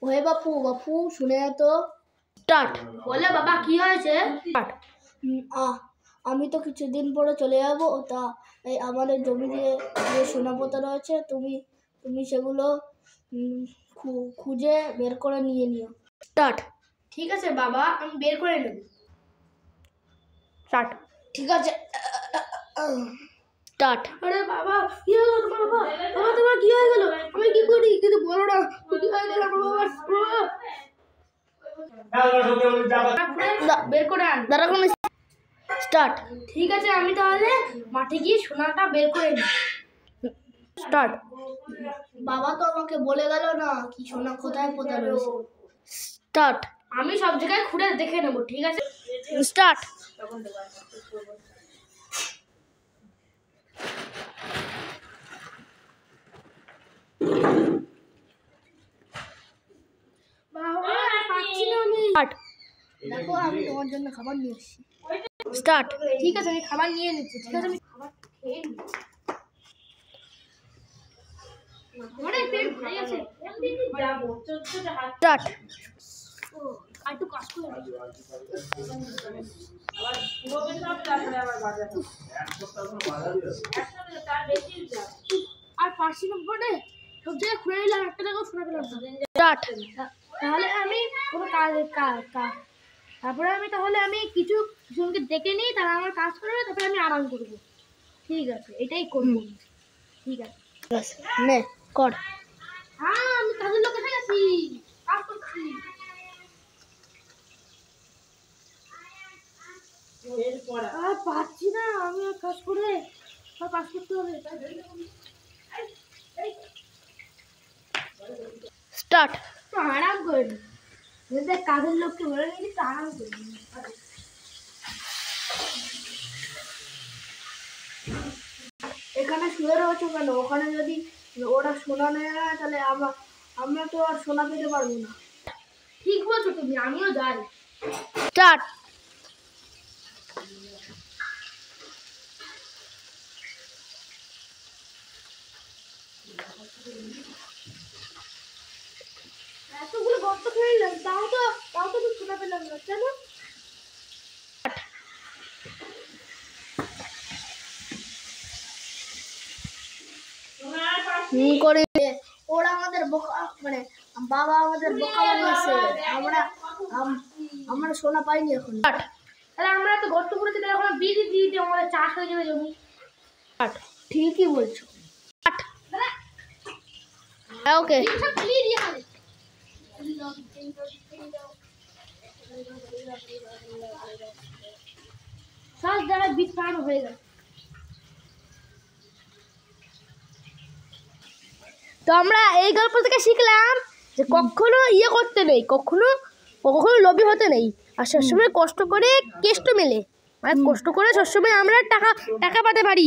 ওহে বাপু বাপু শুনে তো স্টার্ট। বলে বাবা কি হয়েছে? স্টার্ট। আমি তো কিছুদিন পরে চলে যাব, তা এই আমাদের জমি দিয়ে যে সোনাপোতা রয়েছে তুমি সেগুলো খুঁজে বের করে নিয়ে নিও। স্টার্ট। ঠিক আছে বাবা, আমি বের করে নেব। স্টার্ট। ঠিক আছে স্টার্ট। আরে বাবা কি হয়ে গেল তোমার? বাবা বাবা তোমার কি হয়ে গেল? আমি কি করি কিন্তু বলো না, কি হয়ে গেল আমার বাবা? বের করে আন। দাঁড়া কোন। স্টার্ট। ঠিক আছে, আমি তাহলে মাঠে গিয়ে সোনাটা বের করে নিই। স্টার্ট। বাবা তো আমাকে বলে গেল না কি সোনা কোথায় পোতা রয়েছে। স্টার্ট। আমি সব জায়গায় খুঁড়ে দেখে নেবো, ঠিক আছে? স্টার্ট। দেখো আমি তোমার জন্য খাবার নিয়ে এসেছি। স্টার্ট। ঠিক আছে, আমি খাবার নিয়ে নিচ্ছি। ঠিক আছে, আমি খাবার খেয়ে নিচ্ছি। অনেক পেট ভরে গেছে। স্টার্ট। আর একটু কষ্ট করে আর পারছি না পরে সব জায়গায় খুঁড়ে নিলাম, একটা জায়গাও শোনা পেলাম না। স্টার্ট। তাহলে আমি কোনো তারপরে আমি কিছু জনকে ডেকে নিই, তারা আমার কাজ করবে, তারপরে আমি আরাম করবো। ঠিক আছে, এটাই করবো। ঠিক আছে নে কর। হ্যাঁ, আমি কাজের লোক এসে গেছি, কাজ করছি। আর পারছি না আমি আর কাজ করতে হবে। স্টার্ট। তো আরাম করে নি, কাজের লোককে বলে নিই তো আরাম করে নি। এখানে শুয়ে রয়েছে কেন? ওখানে যদি ওরা সোনা নেয় না তাহলে আমরা তো আর সোনা পেতে পারবো না। ঠিক বলছো তুমি, আমিও যাই। স্টার্ট। এতগুলো গর্ত করে নিলাম, তাও তো শোনা পেলাম না, কেন? করে ওরা আমাদের বোকা, মানে বাবা আমাদের বোকা বানিয়েছে। আমরা সোনা পাইনি এখন। তাহলে আমরা তো গর্ত করেছি, তাহলে এখন বীজ দিয়ে আমাদের চাষ হয়ে যাবে জমি। ঠিকই বলছো। ওকে সব জায়গায় বীজ পাড়ানো হয়ে গেছে। তো আমরা এই গল্প থেকে শিখলাম যে কখনো করতে নেই, কখনো লোভী হতে নেই, আর সবসময় কষ্ট করে কেষ্ট মেলে, মানে কষ্ট করে সবসময় আমরা টাকা পাতে পারি।